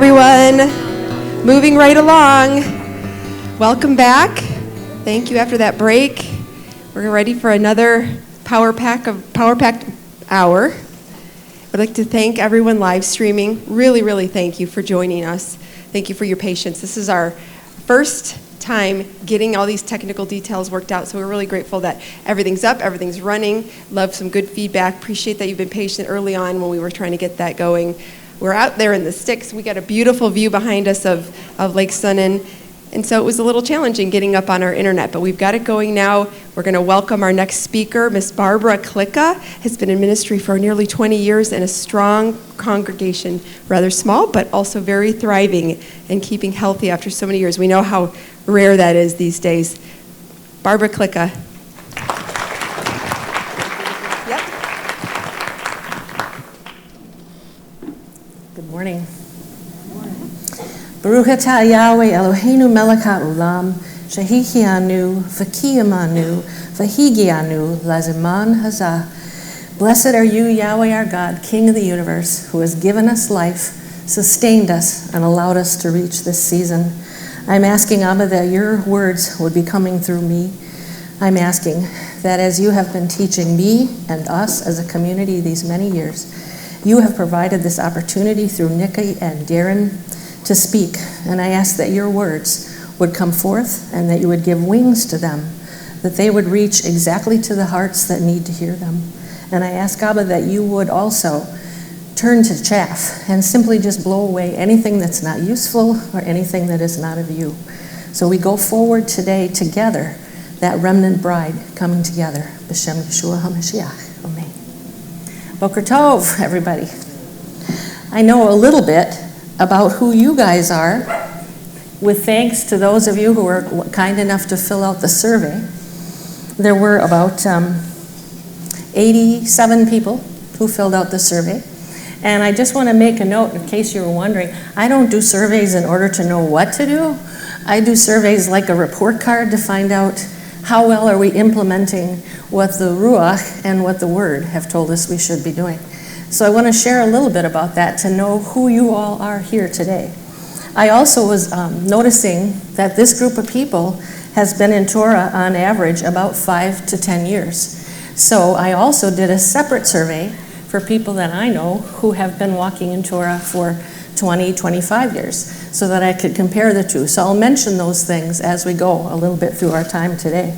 everyone. Moving right along. Welcome back. Thank you after that break. We're ready for another power-packed hour. I'd like to thank everyone live streaming. Really thank you for joining us. Thank you for your patience. This is our first time getting all these technical details worked out, so we're really grateful that everything's up, everything's running. Love some good feedback. Appreciate that you've been patient early on when we were trying to get that going. We're out there in the sticks. We got a beautiful view behind us of Lake Sunnin, and so it was a little challenging getting up on our internet, but we've got it going now. We're going to welcome our next speaker. Miss BarbaraKlika has been in ministry for nearly 20 years in a strong congregation, rather small, but also very thriving and keeping healthy after so many years. We know how rare that is these days. BarbaraKlika. Good morning. Baruch atah Yahweh Eloheinu melech ha'olam, shehikianu, v'kiyamanu, v'higianu, laziman hazah. Blessed are you, Yahweh our God, King of the universe, who has given us life, sustained us, and allowed us to reach this season. I'm asking, Abba, that your words would be coming through me. I'm asking that as you have been teaching me and us as a community these many years, you have provided this opportunity through Nikki and Darren to speak, and I ask that your words would come forth and that you would give wings to them, that they would reach exactly to the hearts that need to hear them. And I ask, Abba, that you would also turn to chaff and simply just blow away anything that's not useful or anything that is not of you. So we go forward today together, that remnant bride coming together. B'Shem Yeshua HaMashiach. Amen. Boker Tov, everybody. I know a little bit about who you guys are, with thanks to those of you who were kind enough to fill out the survey. There were about 87 people who filled out the survey. And I just want to make a note, in case you were wondering, I don't do surveys in order to know what to do. I do surveys like a report card to find out how well are we implementing what the Ruach and what the Word have told us we should be doing. So I want to share a little bit about that to know who you all are here today. I also was noticing that this group of people has been in Torah on average about 5 to 10 years. So I also did a separate survey for people that I know who have been walking in Torah for 20, 25 years, so that I could compare the two. So I'll mention those things as we go a little bit through our time today.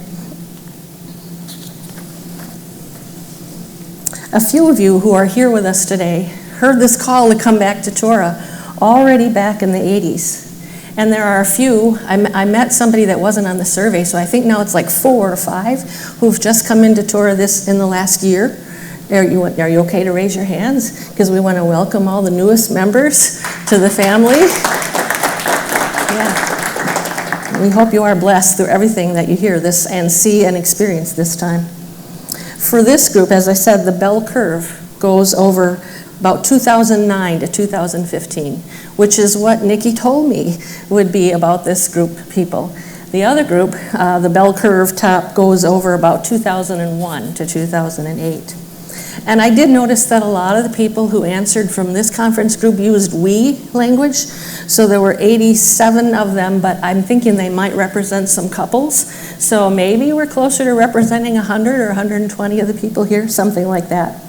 A few of you who are here with us today heard this call to come back to Torah already back in the 80s. And there are a few, I met somebody that wasn't on the survey, so I think now it's like 4 or 5 who've just come into Torah in the last year. Are you okay to raise your hands? Because we want to welcome all the newest members to the family. Yeah. We hope you are blessed through everything that you hear this and see and experience this time. For this group, as I said, the bell curve goes over about 2009 to 2015, which is what Nikki told me would be about this group of people. The other group, the bell curve top goes over about 2001 to 2008. And I did notice that a lot of the people who answered from this conference group used we language. So there were 87 of them, but I'm thinking they might represent some couples. So maybe we're closer to representing 100 or 120 of the people here, something like that.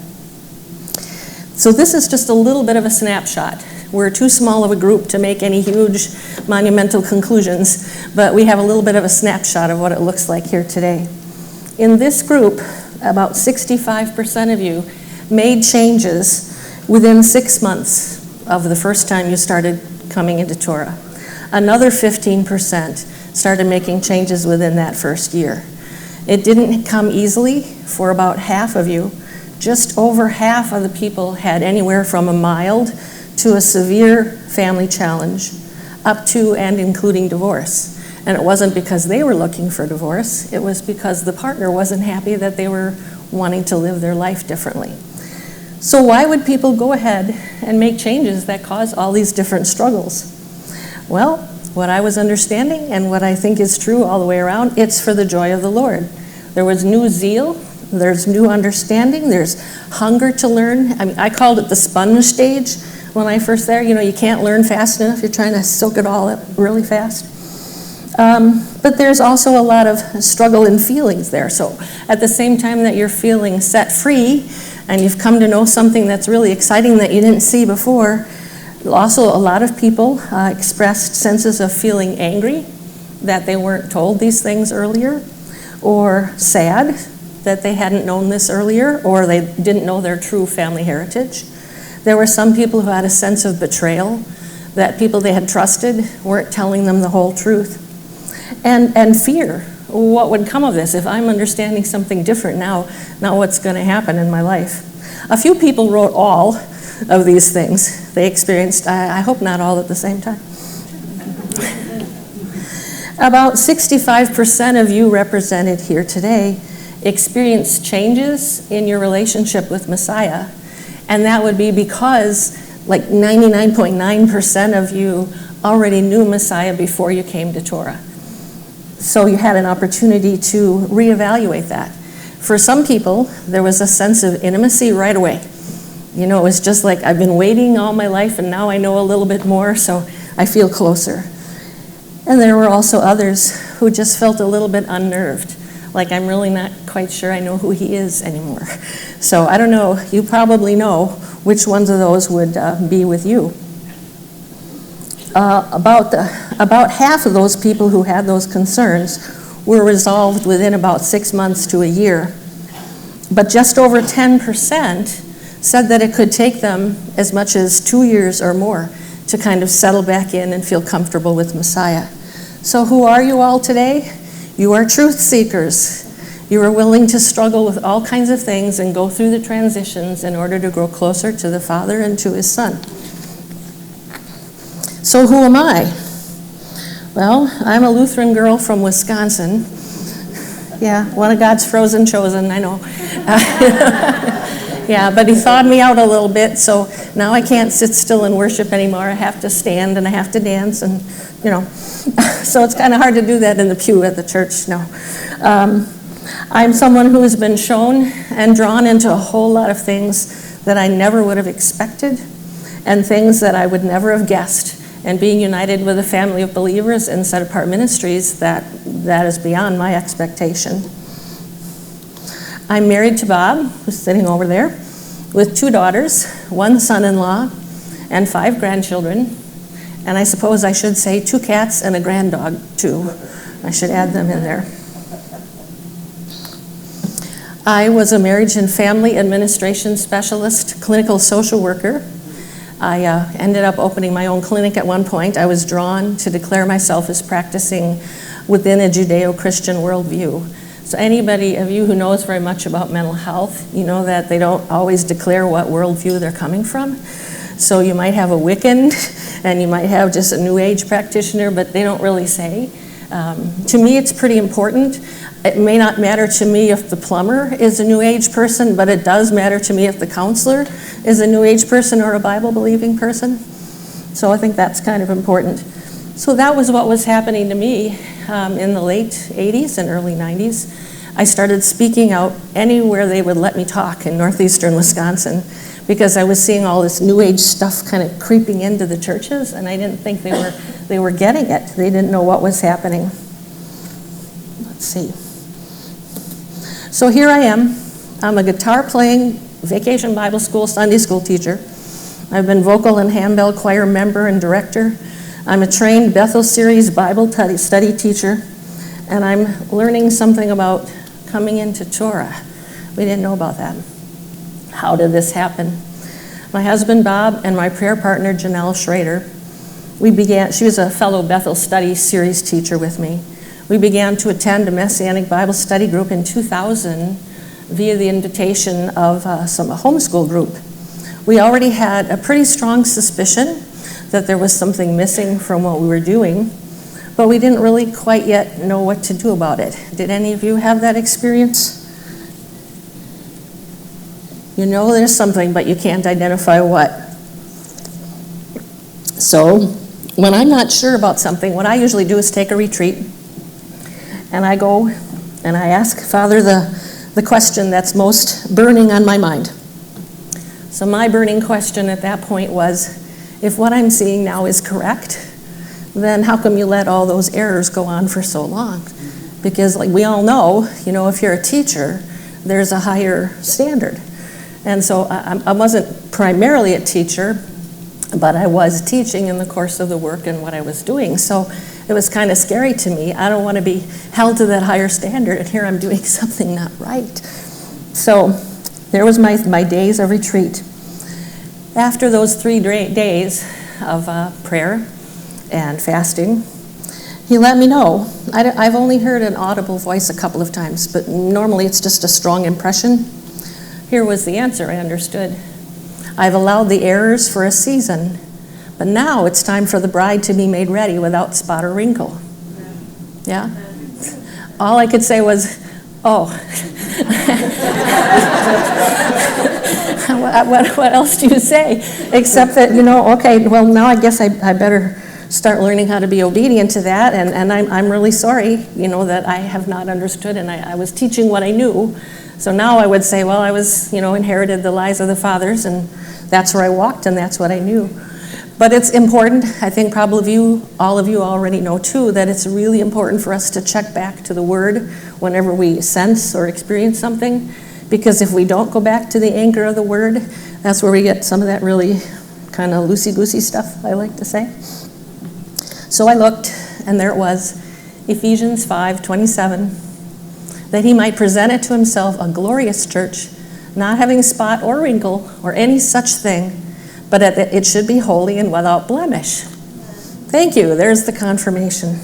So this is just a little bit of a snapshot. We're too small of a group to make any huge monumental conclusions, but we have a little bit of a snapshot of what it looks like here today. In this group, about 65% of you made changes within 6 months of the first time you started coming into Torah. Another 15% started making changes within that first year. It didn't come easily for about half of you. Just over half of the people had anywhere from a mild to a severe family challenge, up to and including divorce. And it wasn't because they were looking for divorce, it was because the partner wasn't happy that they were wanting to live their life differently. So why would people go ahead and make changes that cause all these different struggles? Well, what I was understanding and what I think is true all the way around, it's for the joy of the Lord. There was new zeal, there's new understanding, there's hunger to learn. I mean, I called it the sponge stage, when I first there. You can't learn fast enough. You're trying to soak it all up really fast. But there's also a lot of struggle and feelings there. So at the same time that you're feeling set free and you've come to know something that's really exciting that you didn't see before, also a lot of people expressed senses of feeling angry that they weren't told these things earlier, or sad that they hadn't known this earlier, or they didn't know their true family heritage. There were some people who had a sense of betrayal, that people they had trusted weren't telling them the whole truth. And fear, what would come of this? If I'm understanding something different now what's going to happen in my life? A few people wrote all of these things they experienced. I hope not all at the same time. About 65% of you represented here today experienced changes in your relationship with Messiah, and that would be because like 99.9% of you already knew Messiah before you came to Torah. So you had an opportunity to reevaluate that. For some people, there was a sense of intimacy right away. It was just like, I've been waiting all my life and now I know a little bit more, so I feel closer. And there were also others who just felt a little bit unnerved, like I'm really not quite sure I know who he is anymore. So I don't know, you probably know which ones of those would be with you. About half of those people who had those concerns were resolved within about 6 months to a year. But just over 10% said that it could take them as much as 2 years or more to kind of settle back in and feel comfortable with Messiah. So who are you all today? You are truth seekers. You are willing to struggle with all kinds of things and go through the transitions in order to grow closer to the Father and to his Son. So who am I? Well, I'm a Lutheran girl from Wisconsin. Yeah, one of God's frozen chosen, I know. Yeah, but he thawed me out a little bit, so now I can't sit still and worship anymore. I have to stand and I have to dance, and so it's kind of hard to do that in the pew at the church. No. I'm someone who has been shown and drawn into a whole lot of things that I never would have expected, and things that I would never have guessed. And being united with a family of believers in Set Apart Ministries, that is beyond my expectation. I'm married to Bob, who's sitting over there, with 2 daughters, 1 son-in-law, and 5 grandchildren. And I suppose I should say 2 cats and a granddog, too. I should add them in there. I was a marriage and family administration specialist, clinical social worker. I ended up opening my own clinic at one point. I was drawn to declare myself as practicing within a Judeo-Christian worldview. So anybody of you who knows very much about mental health, you know that they don't always declare what worldview they're coming from. So you might have a Wiccan, and you might have just a New Age practitioner, but they don't really say. To me, it's pretty important. It may not matter to me if the plumber is a New Age person, but it does matter to me if the counselor is a New Age person or a Bible-believing person. So I think that's kind of important. So that was what was happening to me in the late 80s and early 90s. I started speaking out anywhere they would let me talk in northeastern Wisconsin, because I was seeing all this New Age stuff kind of creeping into the churches, and I didn't think they were getting it. They didn't know what was happening. Let's see. So here I am. I'm a guitar-playing vacation Bible school, Sunday school teacher. I've been vocal and handbell choir member and director. I'm a trained Bethel Series Bible study teacher, and I'm learning something about coming into Torah. We didn't know about that. How did this happen? My husband Bob and my prayer partner Janelle Schrader, she was a fellow Bethel Study Series teacher with me. We began to attend a Messianic Bible study group in 2000 via the invitation of a homeschool group. We already had a pretty strong suspicion that there was something missing from what we were doing, but we didn't really quite yet know what to do about it. Did any of you have that experience? You know there's something, but you can't identify what. So when I'm not sure about something, what I usually do is take a retreat, and I go and I ask Father the question that's most burning on my mind. So my burning question at that point was, if what I'm seeing now is correct, then how come you let all those errors go on for so long? Because like we all know, if you're a teacher, there's a higher standard. And so I wasn't primarily a teacher, but I was teaching in the course of the work and what I was doing. So it was kind of scary to me. I don't want to be held to that higher standard, and here I'm doing something not right. So there was my days of retreat. After those 3 days of prayer and fasting, he let me know. I've only heard an audible voice a couple of times, but normally it's just a strong impression. Here was the answer I understood. I've allowed the errors for a season, but now it's time for the bride to be made ready without spot or wrinkle. Yeah? All I could say was, oh. What else do you say? Except that, okay, well, now I guess I better start learning how to be obedient to that, and I'm really sorry, that I have not understood, and I was teaching what I knew. So now I would say, well, I was, inherited the lies of the fathers, and that's where I walked, and that's what I knew. But it's important, I think probably all of you already know too, that it's really important for us to check back to the Word whenever we sense or experience something, because if we don't go back to the anchor of the Word, that's where we get some of that really kind of loosey-goosey stuff, I like to say. So I looked, and there it was, Ephesians 5:27, that he might present it to himself a glorious church, not having spot or wrinkle or any such thing, but that it should be holy and without blemish. Thank you. There's the confirmation.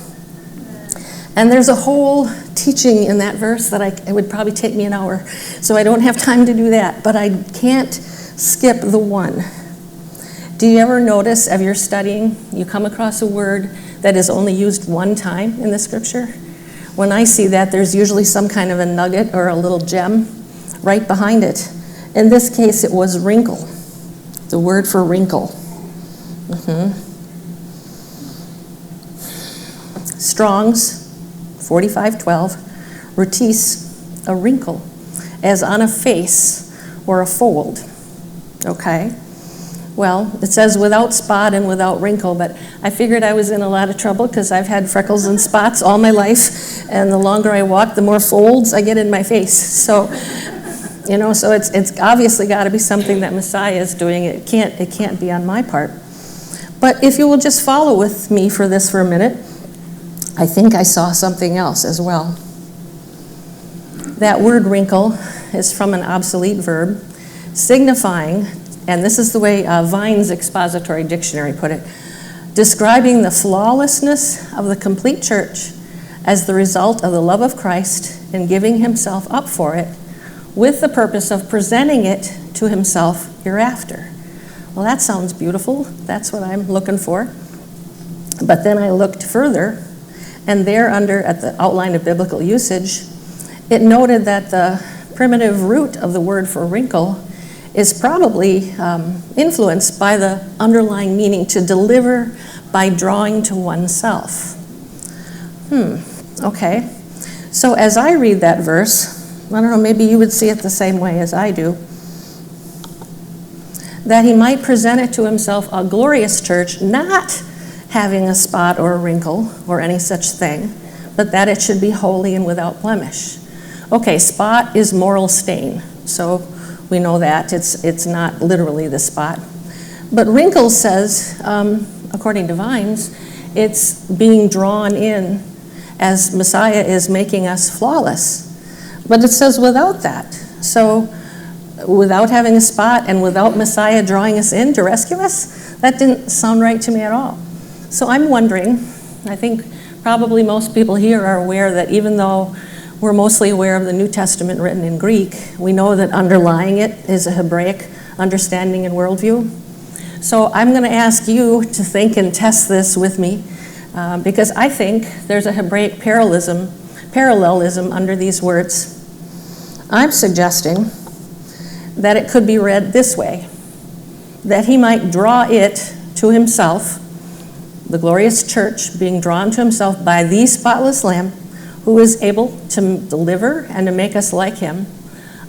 And there's a whole teaching in that verse that it would probably take me an hour, so I don't have time to do that, but I can't skip the one. Do you ever notice, as you're studying, you come across a word that is only used one time in the scripture? When I see that, there's usually some kind of a nugget or a little gem right behind it. In this case, it was wrinkle, the word for wrinkle. Strong's 45:12, rutis, a wrinkle, as on a face or a fold. Okay? Well, it says without spot and without wrinkle, but I figured I was in a lot of trouble because I've had freckles and spots all my life, and the longer I walk, the more folds I get in my face. So, so it's obviously got to be something that Messiah is doing. It can't be on my part. But if you will just follow with me for a minute, I think I saw something else as well. That word wrinkle is from an obsolete verb, signifying, and this is the way Vine's expository dictionary put it, describing the flawlessness of the complete church as the result of the love of Christ and giving himself up for it, with the purpose of presenting it to himself hereafter. Well, that sounds beautiful. That's what I'm looking for. But then I looked further, and there at the outline of biblical usage, it noted that the primitive root of the word for wrinkle is probably influenced by the underlying meaning to deliver by drawing to oneself. Okay. So as I read that verse, I don't know, maybe you would see it the same way as I do, that he might present it to himself a glorious church, not having a spot or a wrinkle or any such thing, but that it should be holy and without blemish. Okay, spot is moral stain, so we know that. It's not literally the spot. But wrinkle says, according to Vines, it's being drawn in as Messiah is making us flawless. But it says without that. So without having a spot and without Messiah drawing us in to rescue us, that didn't sound right to me at all. So I'm wondering, I think probably most people here are aware that even though we're mostly aware of the New Testament written in Greek, we know that underlying it is a Hebraic understanding and worldview. So I'm going to ask you to think and test this with me, because I think there's a Hebraic parallelism under these words. I'm suggesting that it could be read this way, that he might draw it to himself, the glorious church being drawn to himself by the spotless Lamb, who is able to deliver and to make us like him,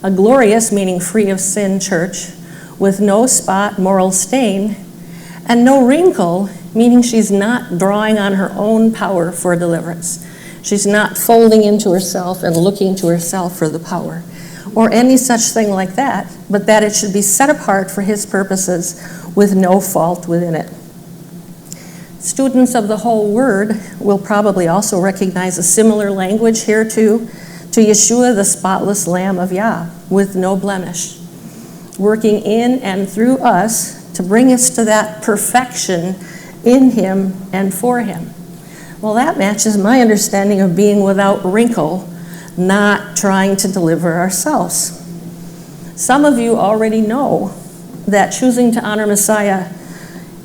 a glorious, meaning free of sin, church, with no spot, moral stain, And no wrinkle, meaning she's not drawing on her own power for deliverance. She's not folding into herself and looking to herself for the power, or any such thing like that, but that it should be set apart for his purposes with no fault within it. Students of the whole word will probably also recognize a similar language here too, to Yeshua, the spotless Lamb of Yah, with no blemish, working in and through us to bring us to that perfection in him and for him. Well, that matches my understanding of being without wrinkle, not trying to deliver ourselves. Some of you already know that choosing to honor Messiah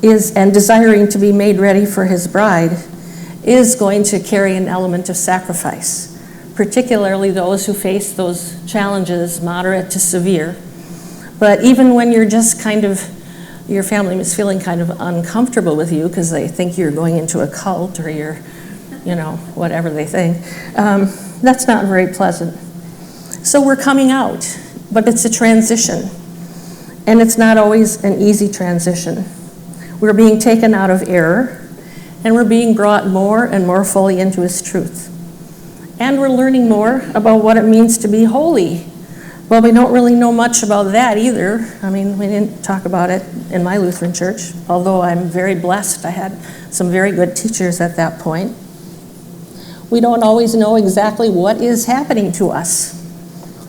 and desiring to be made ready for his bride is going to carry an element of sacrifice, particularly those who face those challenges, moderate to severe. But even when you're just your family is feeling kind of uncomfortable with you because they think you're going into a cult or you're, whatever they think, that's not very pleasant. So we're coming out, but it's a transition. And it's not always an easy transition. We're being taken out of error, and we're being brought more and more fully into his truth. And we're learning more about what it means to be holy. Well, we don't really know much about that either. I mean, we didn't talk about it in my Lutheran church, although I'm very blessed. I had some very good teachers at that point. We don't always know exactly what is happening to us,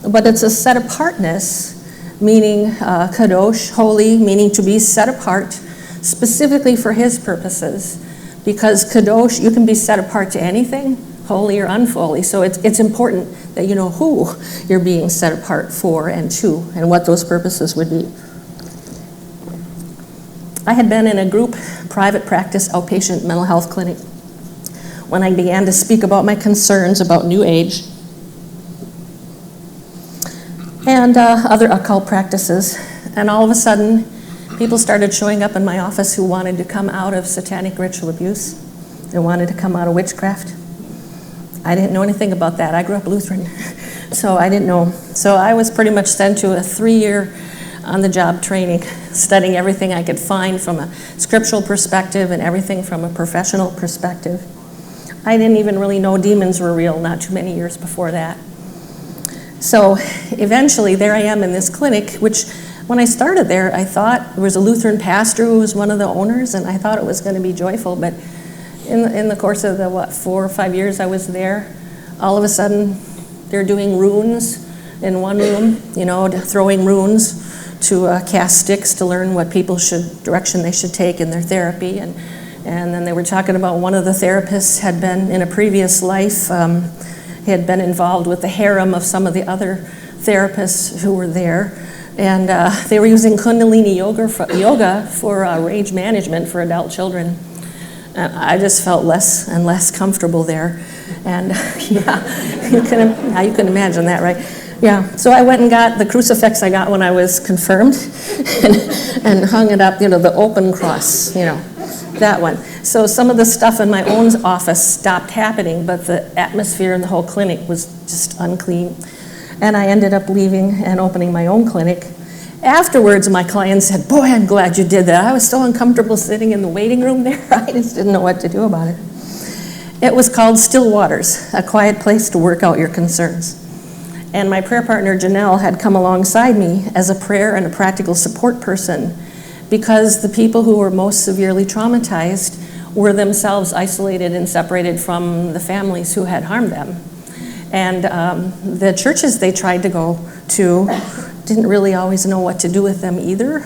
but it's a set apartness, meaning kadosh, holy, meaning to be set apart specifically for his purposes, because kadosh, you can be set apart to anything, holy or unholy. So it's important that you know who you're being set apart for and to, and what those purposes would be. I had been in a group private practice outpatient mental health clinic when I began to speak about my concerns about New Age and other occult practices. And all of a sudden, people started showing up in my office who wanted to come out of satanic ritual abuse and wanted to come out of witchcraft. I didn't know anything about that. I grew up Lutheran, so I didn't know. So I was pretty much sent to a 3-year on-the-job training, studying everything I could find from a scriptural perspective and everything from a professional perspective. I didn't even really know demons were real not too many years before that. So eventually, there I am in this clinic, which when I started there, I thought there was a Lutheran pastor who was one of the owners, and I thought it was going to be joyful. But in the course of the, 4 or 5 years I was there, all of a sudden, they're doing runes in one room, throwing runes to cast sticks to learn what direction they should take in their therapy. And then they were talking about one of the therapists had been in a previous life, he had been involved with the harem of some of the other therapists who were there. And they were using Kundalini yoga for rage management for adult children. And I just felt less and less comfortable there. And yeah, you can imagine that, right? Yeah, so I went and got the crucifix I got when I was confirmed and hung it up, the open cross, that one. So some of the stuff in my own office stopped happening, but the atmosphere in the whole clinic was just unclean. And I ended up leaving and opening my own clinic. Afterwards, my clients said, "Boy, I'm glad you did that. I was so uncomfortable sitting in the waiting room there. I just didn't know what to do about it." It was called Still Waters, a quiet place to work out your concerns. And my prayer partner, Janelle, had come alongside me as a prayer and a practical support person because the people who were most severely traumatized were themselves isolated and separated from the families who had harmed them. And the churches they tried to go to didn't really always know what to do with them either.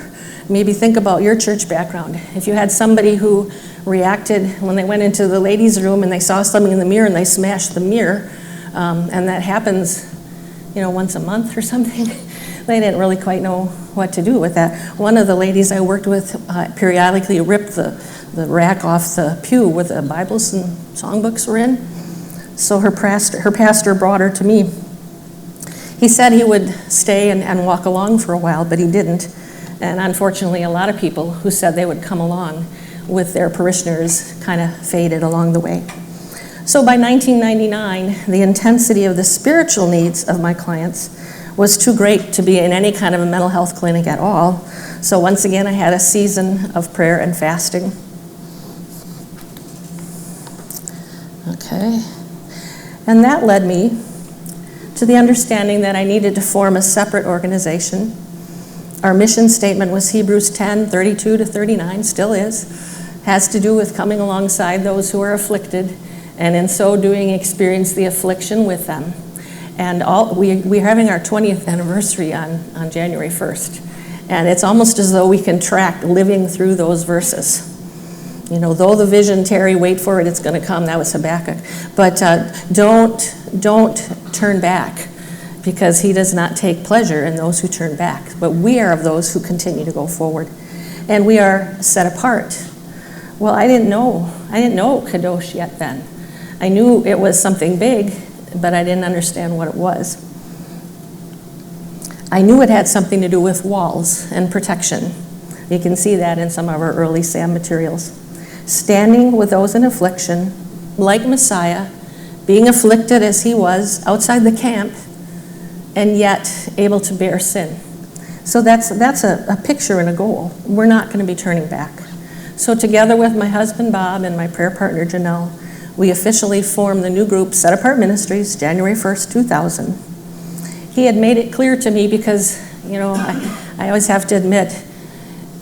Maybe think about your church background. If you had somebody who reacted when they went into the ladies' room and they saw something in the mirror and they smashed the mirror, and that happens, once a month or something, they didn't really quite know what to do with that. One of the ladies I worked with periodically ripped the rack off the pew where the Bibles and songbooks were in. So her pastor brought her to me. He said he would stay and walk along for a while, but he didn't. And unfortunately, a lot of people who said they would come along with their parishioners kind of faded along the way. So by 1999, the intensity of the spiritual needs of my clients was too great to be in any kind of a mental health clinic at all. So once again, I had a season of prayer and fasting. Okay. And that led me to the understanding that I needed to form a separate organization. Our mission statement was Hebrews 10:32-39, still is. Has to do with coming alongside those who are afflicted, and in so doing experience the affliction with them. And we're having our 20th anniversary on January 1st. And it's almost as though we can track living through those verses. You know, though the vision tarry, wait for it, it's going to come. That was Habakkuk. But don't turn back, because he does not take pleasure in those who turn back. But we are of those who continue to go forward. And we are set apart. Well, I didn't know Kadosh yet then. I knew it was something big, but I didn't understand what it was. I knew it had something to do with walls and protection. You can see that in some of our early SAM materials. Standing with those in affliction, like Messiah, being afflicted as he was outside the camp, and yet able to bear sin. So that's a picture and a goal. We're not going to be turning back. So together with my husband Bob and my prayer partner Janelle, we officially formed the new group Set Apart Ministries, January 1st, 2000. He had made it clear to me because, you know, I always have to admit,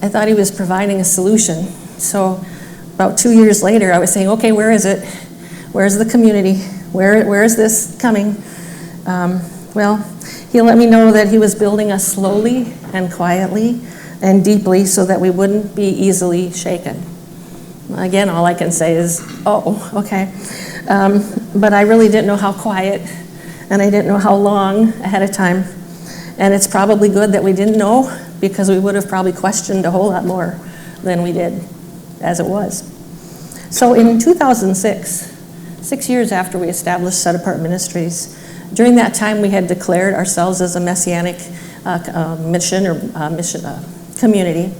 I thought he was providing a solution. So about 2 years later, I was saying, okay, where is it? Where's the community? Where is this coming? Well, he let me know that he was building us slowly and quietly and deeply so that we wouldn't be easily shaken. Again, all I can say is, oh, okay. But I really didn't know how quiet, and I didn't know how long ahead of time. And it's probably good that we didn't know, because we would have probably questioned a whole lot more than we did as it was. So in 2006, 6 years after we established Set Apart Ministries, during that time we had declared ourselves as a messianic mission community,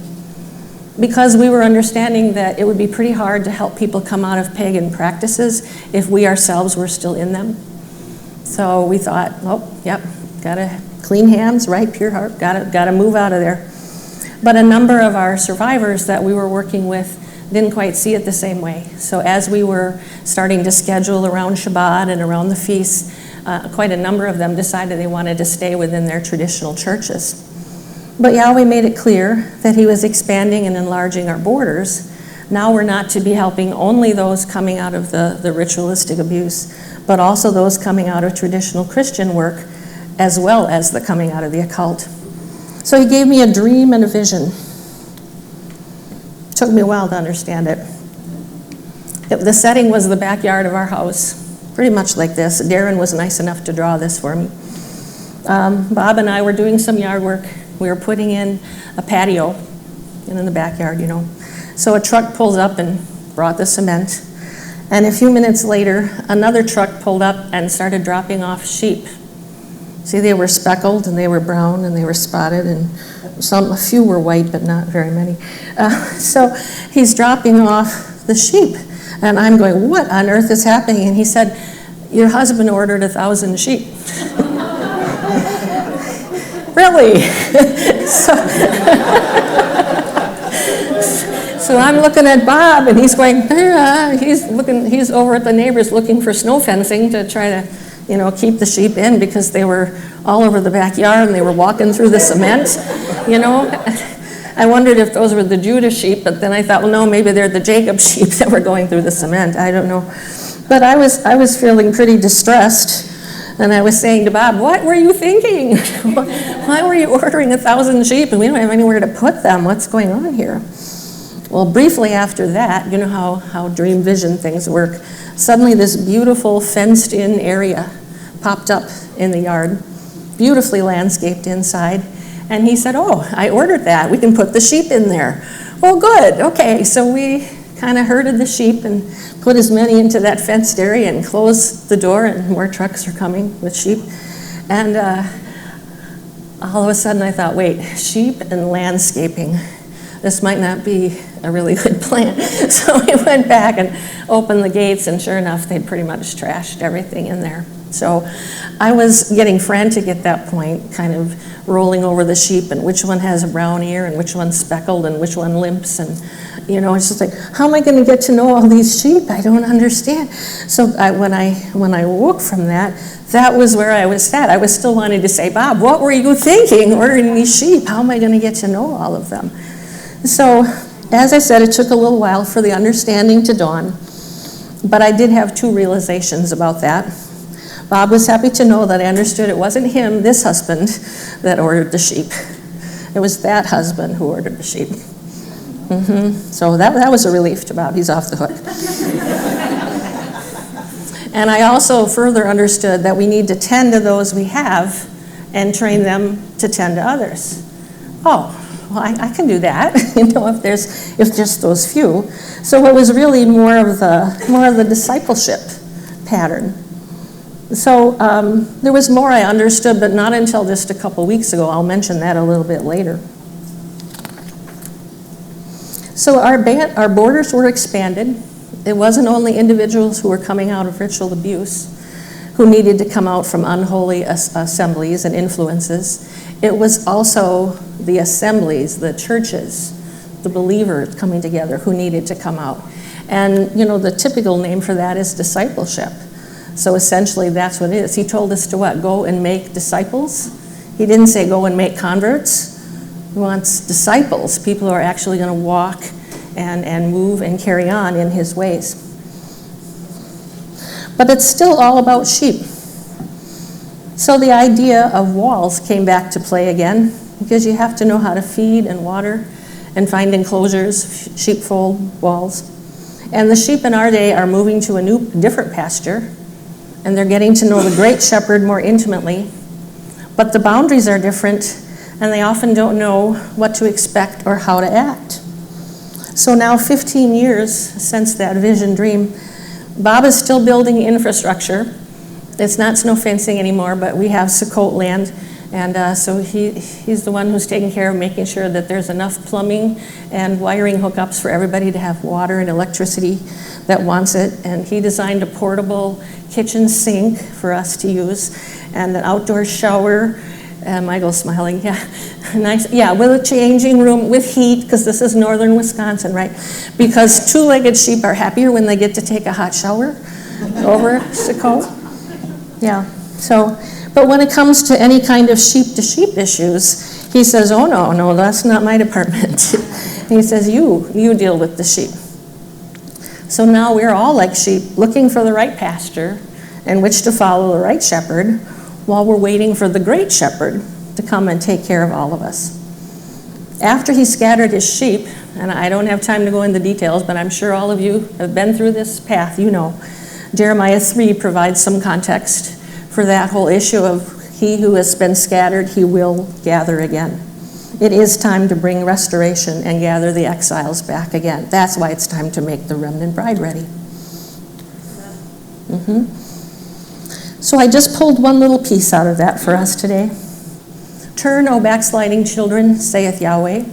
because we were understanding that it would be pretty hard to help people come out of pagan practices if we ourselves were still in them. So we thought, oh, yep, gotta clean hands, right, pure heart, gotta move out of there. But a number of our survivors that we were working with didn't quite see it the same way. So as we were starting to schedule around Shabbat and around the feasts, quite a number of them decided they wanted to stay within their traditional churches. But Yahweh made it clear that he was expanding and enlarging our borders. Now we're not to be helping only those coming out of the ritualistic abuse, but also those coming out of traditional Christian work, as well as the coming out of the occult. So he gave me a dream and a vision. It took me a while to understand it. The setting was the backyard of our house, pretty much like this. Darren was nice enough to draw this for me. Bob and I were doing some yard work. We were putting in a patio in the backyard, you know. So a truck pulls up and brought the cement. And a few minutes later, another truck pulled up and started dropping off sheep. See, they were speckled and they were brown and they were spotted, and a few were white, but not very many. So he's dropping off the sheep. And I'm going, what on earth is happening? And he said, your husband ordered 1,000 sheep. Really? So I'm looking at Bob, and he's going, he's over at the neighbors looking for snow fencing to try to, you know, keep the sheep in, because they were all over the backyard and they were walking through the cement, you know. I wondered if those were the Judah sheep, but then I thought, well, no, maybe they're the Jacob sheep that were going through the cement. I don't know. But I was feeling pretty distressed, and I was saying to Bob, what were you thinking? Why were you ordering 1,000 sheep and we don't have anywhere to put them? What's going on here? Well, briefly after that, you know how dream vision things work, suddenly this beautiful fenced-in area popped up in the yard, beautifully landscaped inside. And he said, oh, I ordered that. We can put the sheep in there. Oh, good. Okay. So we kind of herded the sheep and put as many into that fenced area and closed the door, and more trucks are coming with sheep. And all of a sudden I thought, wait, sheep and landscaping. This might not be a really good plan. So we went back and opened the gates, and sure enough, they'd pretty much trashed everything in there. So I was getting frantic at that point, kind of rolling over the sheep and which one has a brown ear and which one's speckled and which one limps. And, it's just like, how am I going to get to know all these sheep? I don't understand. So when I woke from that was where I was at. I was still wanting to say, Bob, what were you thinking ordering these sheep? How am I going to get to know all of them? So, as I said, it took a little while for the understanding to dawn. But I did have two realizations about that. Bob was happy to know that I understood it wasn't him, this husband, that ordered the sheep. It was that husband who ordered the sheep. So that was a relief to Bob. He's off the hook. And I also further understood that we need to tend to those we have and train them to tend to others. Oh, well, I can do that, if just those few. So it was really more of the discipleship pattern. So there was more I understood, but not until just a couple weeks ago. I'll mention that a little bit later. So our borders were expanded. It wasn't only individuals who were coming out of ritual abuse who needed to come out from unholy assemblies and influences. It was also the assemblies, the churches, the believers coming together who needed to come out. And, the typical name for that is discipleship. So essentially that's what it is. He told us to what? Go and make disciples. He didn't say go and make converts. He wants disciples, people who are actually going to walk and move and carry on in his ways. But it's still all about sheep. So the idea of walls came back to play again, because you have to know how to feed and water and find enclosures, sheepfold walls. And the sheep in our day are moving to a different pasture, and they're getting to know the great shepherd more intimately. But the boundaries are different, and they often don't know what to expect or how to act. So now 15 years since that vision dream, Bob is still building infrastructure. It's not snow fencing anymore, but we have Sukkot land, and so he's the one who's taking care of making sure that there's enough plumbing and wiring hookups for everybody to have water and electricity that wants it. And he designed a portable kitchen sink for us to use, and an outdoor shower. Michael's smiling, yeah. Nice, yeah, with a changing room, with heat, because this is northern Wisconsin, right? Because two-legged sheep are happier when they get to take a hot shower over Sukkot. Yeah, so, but when it comes to any kind of sheep-to-sheep issues, he says, oh, no, that's not my department. He says, you deal with the sheep. So now we're all like sheep, looking for the right pasture in which to follow the right shepherd, while we're waiting for the great shepherd to come and take care of all of us. After he scattered his sheep, and I don't have time to go into details, but I'm sure all of you have been through this path, Jeremiah 3 provides some context for that whole issue of he who has been scattered, he will gather again. It is time to bring restoration and gather the exiles back again. That's why it's time to make the remnant bride ready. So I just pulled one little piece out of that for us today. Turn, O backsliding children, saith Yahweh,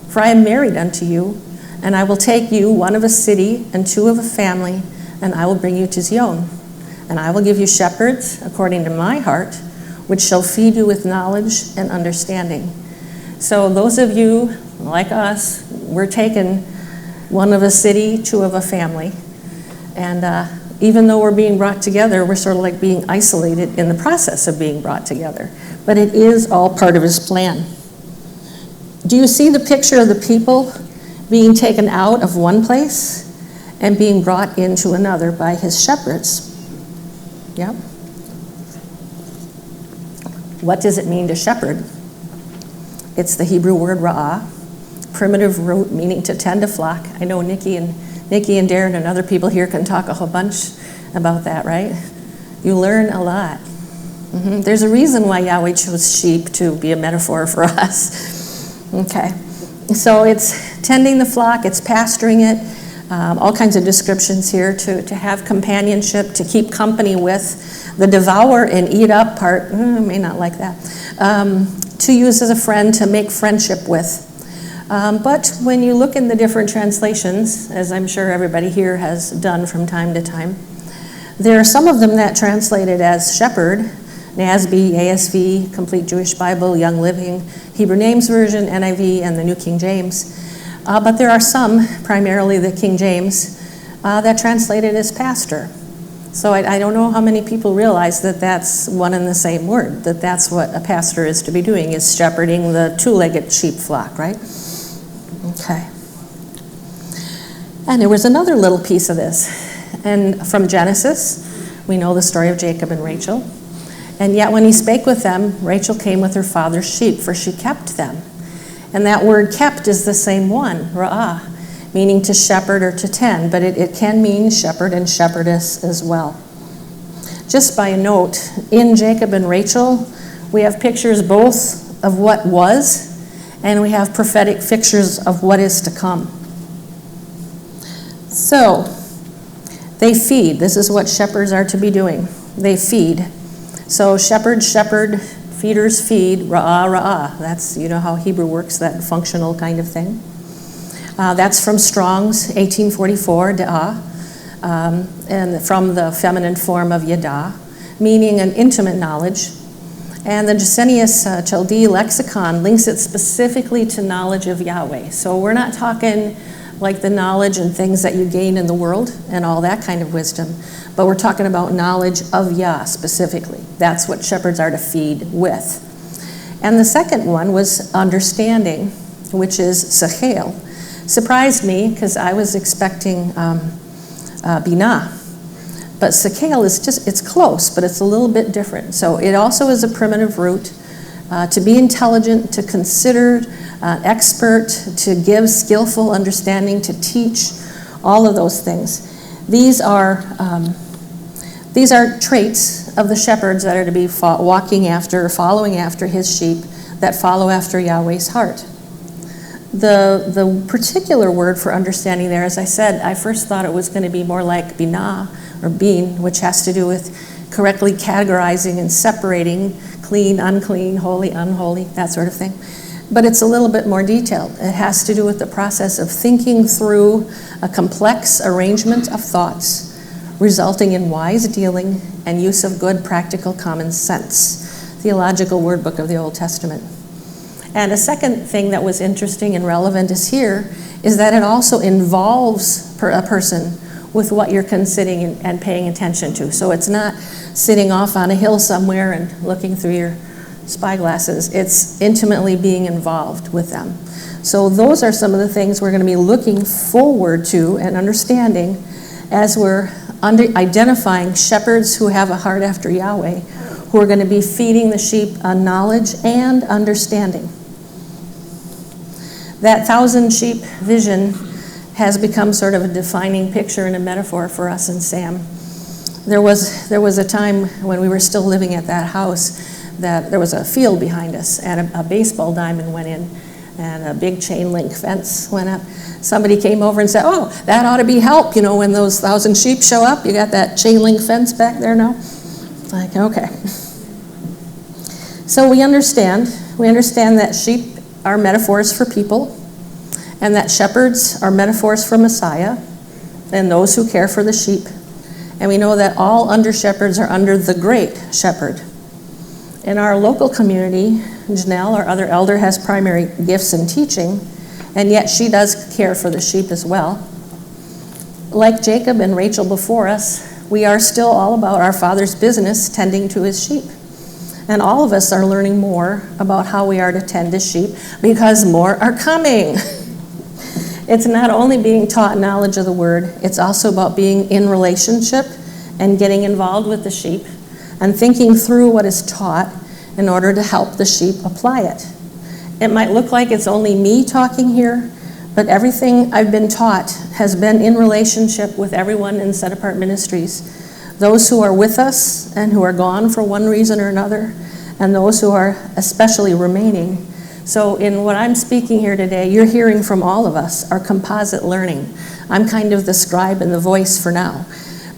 for I am married unto you, and I will take you, one of a city and two of a family, and I will bring you to Zion. And I will give you shepherds according to my heart, which shall feed you with knowledge and understanding. So those of you like us, we're taken one of a city, two of a family, and even though we're being brought together, we're sort of like being isolated in the process of being brought together. But it is all part of his plan. Do you see the picture of the people being taken out of one place and being brought into another by his shepherds? Yep. What does it mean to shepherd? It's the Hebrew word ra'ah, primitive root meaning to tend a flock. I know Nikki and Darren and other people here can talk a whole bunch about that, right? You learn a lot. There's a reason why Yahweh chose sheep to be a metaphor for us. Okay, so it's tending the flock, it's pasturing it, all kinds of descriptions here to have companionship, to keep company with, the devour and eat up part, may not like that, to use as a friend, to make friendship with. But when you look in the different translations, as I'm sure everybody here has done from time to time, There are some of them that translated as shepherd, NASB, ASV, Complete Jewish Bible, Young Living, Hebrew Names Version, NIV, and the New King James. But there are some, primarily the King James, that translated as pastor. So I don't know how many people realize that that's one and the same word, that that's what a pastor is to be doing, is shepherding the two-legged sheep flock, right? Okay. And there was another little piece of this. And from Genesis, we know the story of Jacob and Rachel. And yet when he spake with them, Rachel came with her father's sheep, for she kept them. And that word kept is the same one, ra'ah, meaning to shepherd or to tend, but it can mean shepherd and shepherdess as well. Just by a note, in Jacob and Rachel, we have pictures both of what was, and we have prophetic pictures of what is to come. So, they feed. This is what shepherds are to be doing. They feed. So shepherds shepherd, feeders feed, ra'ah, ra'ah. That's, you know how Hebrew works, that functional kind of thing. That's from Strong's 1844, da'ah, and from the feminine form of yada, meaning an intimate knowledge. And the Gesenius Chaldee lexicon links it specifically to knowledge of Yahweh. So we're not talking like the knowledge and things that you gain in the world and all that kind of wisdom, but we're talking about knowledge of Yah specifically. That's what shepherds are to feed with. And the second one was understanding, which is sechel. Surprised me because I was expecting binah. But sechel is it's close, but it's a little bit different. So it also is a primitive root. To be intelligent, to consider, expert, to give skillful understanding, to teach, all of those things. These are traits of the shepherds that are to be following after his sheep that follow after Yahweh's heart. The particular word for understanding there, as I said, I first thought it was going to be more like binah or bin, which has to do with correctly categorizing and separating clean, unclean, holy, unholy, that sort of thing. But it's a little bit more detailed. It has to do with the process of thinking through a complex arrangement of thoughts, resulting in wise dealing and use of good practical common sense. Theological Word Book of the Old Testament. And a second thing that was interesting and relevant is that it also involves a person with what you're considering and paying attention to. So it's not sitting off on a hill somewhere and looking through your spyglasses. It's intimately being involved with them. So those are some of the things we're going to be looking forward to and understanding as we're identifying shepherds who have a heart after Yahweh, who are going to be feeding the sheep on knowledge and understanding. That 1,000 sheep vision has become sort of a defining picture and a metaphor for us in Sam. There was a time when we were still living at that house that there was a field behind us, and a baseball diamond went in, and a big chain link fence went up. Somebody came over and said, "Oh, that ought to be help, you know, when those 1,000 sheep show up, you got that chain link fence back there now?" Like, okay. So we understand that sheep are metaphors for people, and that shepherds are metaphors for Messiah and those who care for the sheep. And we know that all under-shepherds are under the great shepherd. In our local community, Janelle, our other elder, has primary gifts in teaching, and yet she does care for the sheep as well. Like Jacob and Rachel before us, we are still all about our Father's business, tending to his sheep. And all of us are learning more about how we are to tend to sheep because more are coming. It's not only being taught knowledge of the word, it's also about being in relationship and getting involved with the sheep and thinking through what is taught in order to help the sheep apply it. It might look like it's only me talking here, but everything I've been taught has been in relationship with everyone in Set Apart Ministries. Those who are with us and who are gone for one reason or another, and those who are especially remaining. So in what I'm speaking here today, you're hearing from all of us, our composite learning. I'm kind of the scribe and the voice for now,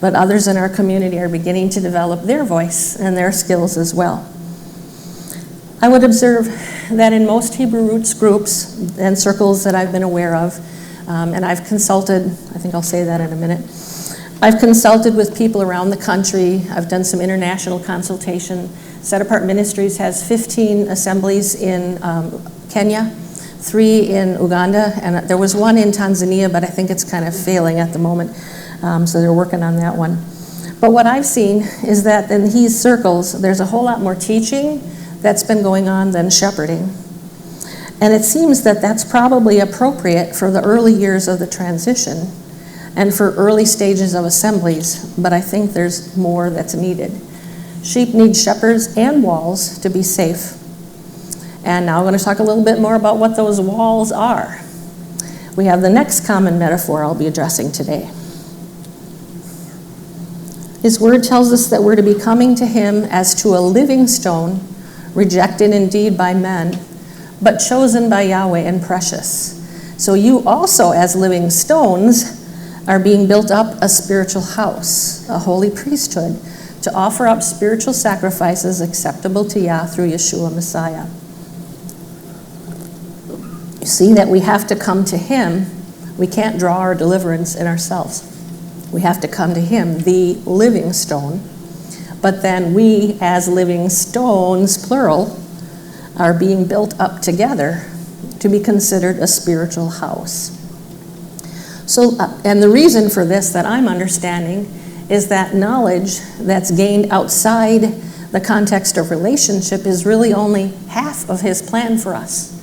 but others in our community are beginning to develop their voice and their skills as well. I would observe that in most Hebrew roots groups and circles that I've been aware of, and I've consulted, I think I'll say that in a minute, I've consulted with people around the country. I've done some international consultation. Set Apart Ministries has 15 assemblies in Kenya, 3 in Uganda, and there was 1 in Tanzania, but I think it's kind of failing at the moment, so they're working on that one. But what I've seen is that in these circles, there's a whole lot more teaching that's been going on than shepherding. And it seems that that's probably appropriate for the early years of the transition and for early stages of assemblies, but I think there's more that's needed. Sheep need shepherds and walls to be safe. And now I'm going to talk a little bit more about what those walls are. We have the next common metaphor I'll be addressing today. His word tells us that we're to be coming to him as to a living stone, rejected indeed by men, but chosen by Yahweh and precious. So you also, as living stones, are being built up a spiritual house, a holy priesthood, to offer up spiritual sacrifices acceptable to Yah through Yeshua Messiah. You see that we have to come to him. We can't draw our deliverance in ourselves. We have to come to him, the living stone. But then we, as living stones, plural, are being built up together to be considered a spiritual house. So, and the reason for this that I'm understanding is that knowledge that's gained outside the context of relationship is really only half of his plan for us.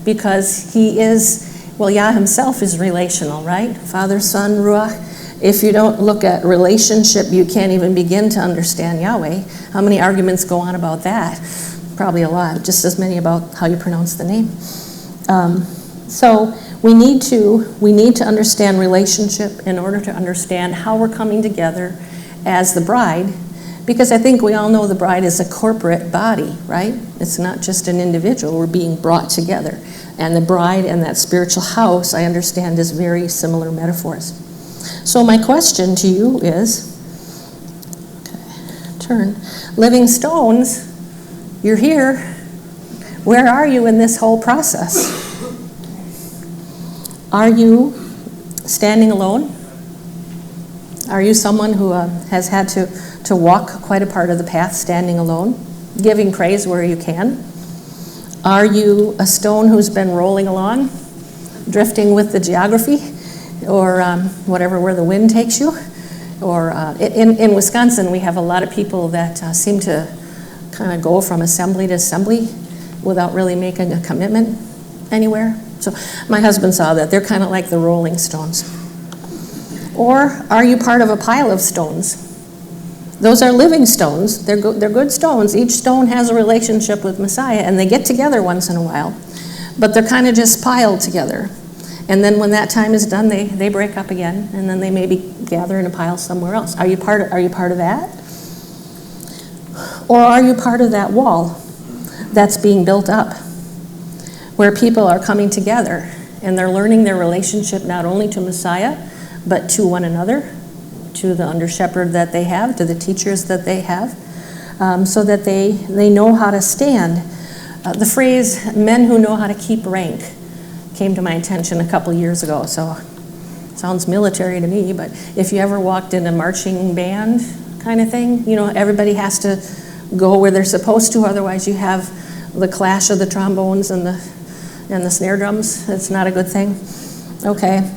Because he is, well, Yah himself is relational, right? Father, Son, Ruach. If you don't look at relationship, you can't even begin to understand Yahweh. How many arguments go on about that? Probably a lot, just as many about how you pronounce the name. So we need to understand relationship in order to understand how we're coming together as the bride, because I think we all know the bride is a corporate body, right? It's not just an individual. We're being brought together. And the bride and that spiritual house, I understand, is very similar metaphors. So my question to you is, living stones, you're here. Where are you in this whole process? Are you standing alone? Are you someone who has had to walk quite a part of the path standing alone, giving praise where you can? Are you a stone who's been rolling along, drifting with the geography, or where the wind takes you? Or in Wisconsin, we have a lot of people that seem to kind of go from assembly to assembly without really making a commitment anywhere. So my husband saw that. They're kind of like the rolling stones. Or are you part of a pile of stones? Those are living stones. They're good stones. Each stone has a relationship with Messiah, and they get together once in a while. But they're kind of just piled together. And then when that time is done, they break up again, and then they maybe gather in a pile somewhere else. Are you part of that? Or are you part of that wall that's being built up, where people are coming together, and they're learning their relationship not only to Messiah, but to one another, to the under-shepherd that they have, to the teachers that they have, so that they know how to stand. The phrase, men who know how to keep rank, came to my attention a couple years ago, so it sounds military to me, but if you ever walked in a marching band kind of thing, everybody has to go where they're supposed to, otherwise you have the clash of the trombones and the snare drums. It's not a good thing. Okay.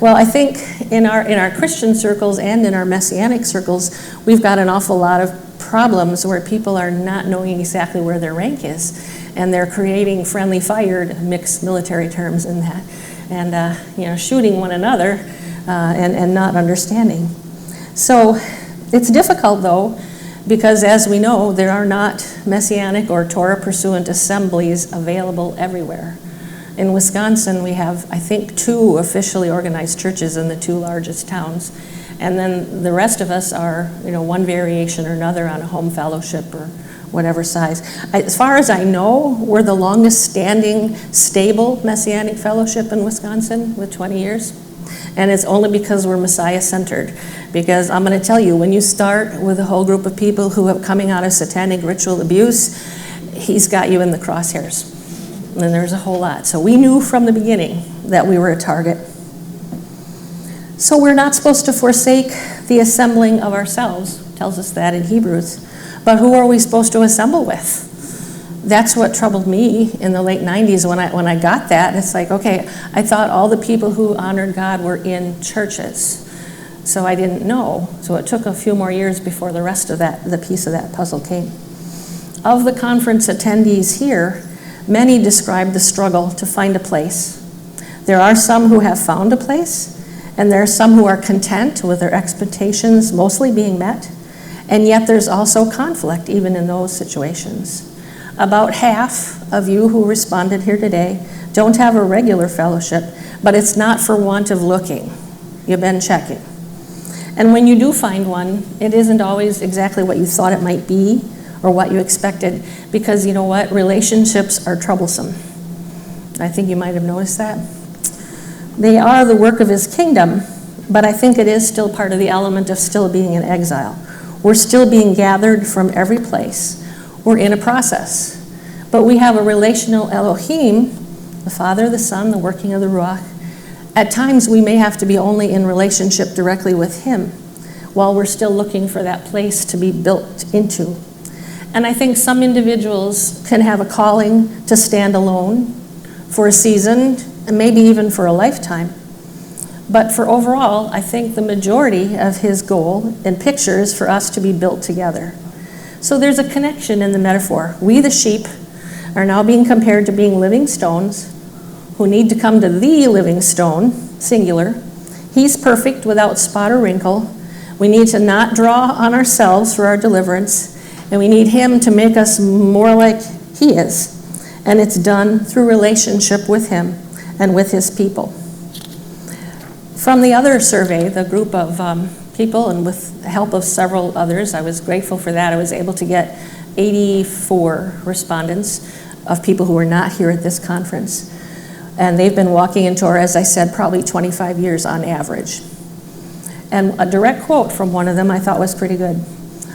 Well, I think in our Christian circles and in our Messianic circles, we've got an awful lot of problems where people are not knowing exactly where their rank is, and they're creating friendly fire, to mix military terms in that, and shooting one another and not understanding. So it's difficult, though, because as we know, there are not Messianic or Torah-pursuant assemblies available everywhere. In Wisconsin, we have, I think, 2 officially organized churches in the 2 largest towns. And then the rest of us are, one variation or another on a home fellowship or whatever size. As far as I know, we're the longest standing, stable Messianic fellowship in Wisconsin with 20 years. And it's only because we're Messiah-centered. Because I'm going to tell you, when you start with a whole group of people who are coming out of satanic ritual abuse, he's got you in the crosshairs. And there's a whole lot. So we knew from the beginning that we were a target. So we're not supposed to forsake the assembling of ourselves, tells us that in Hebrews. But who are we supposed to assemble with? That's what troubled me in the late 90s when I got that. It's like, okay, I thought all the people who honored God were in churches. So I didn't know. So it took a few more years before the rest of that, the piece of that puzzle came. Of the conference attendees here, many describe the struggle to find a place. There are some who have found a place, and there are some who are content with their expectations mostly being met, and yet there's also conflict even in those situations. About half of you who responded here today don't have a regular fellowship, but it's not for want of looking. You've been checking. And when you do find one, it isn't always exactly what you thought it might be or what you expected, because you know what? Relationships are troublesome. I think you might have noticed that. They are the work of his kingdom, but I think it is still part of the element of still being in exile. We're still being gathered from every place. We're in a process. But we have a relational Elohim, the Father, the Son, the working of the Ruach. At times we may have to be only in relationship directly with him while we're still looking for that place to be built into. And I think some individuals can have a calling to stand alone for a season, and maybe even for a lifetime. But for overall, I think the majority of his goal and picture is for us to be built together. So there's a connection in the metaphor. We, the sheep, are now being compared to being living stones who need to come to the living stone, singular. He's perfect without spot or wrinkle. We need to not draw on ourselves for our deliverance, and we need him to make us more like he is. And it's done through relationship with him and with his people. From the other survey, the group of people, and with the help of several others, I was grateful for that. I was able to get 84 respondents of people who were not here at this conference. And they've been walking in Torah, as I said, probably 25 years on average. And a direct quote from one of them I thought was pretty good.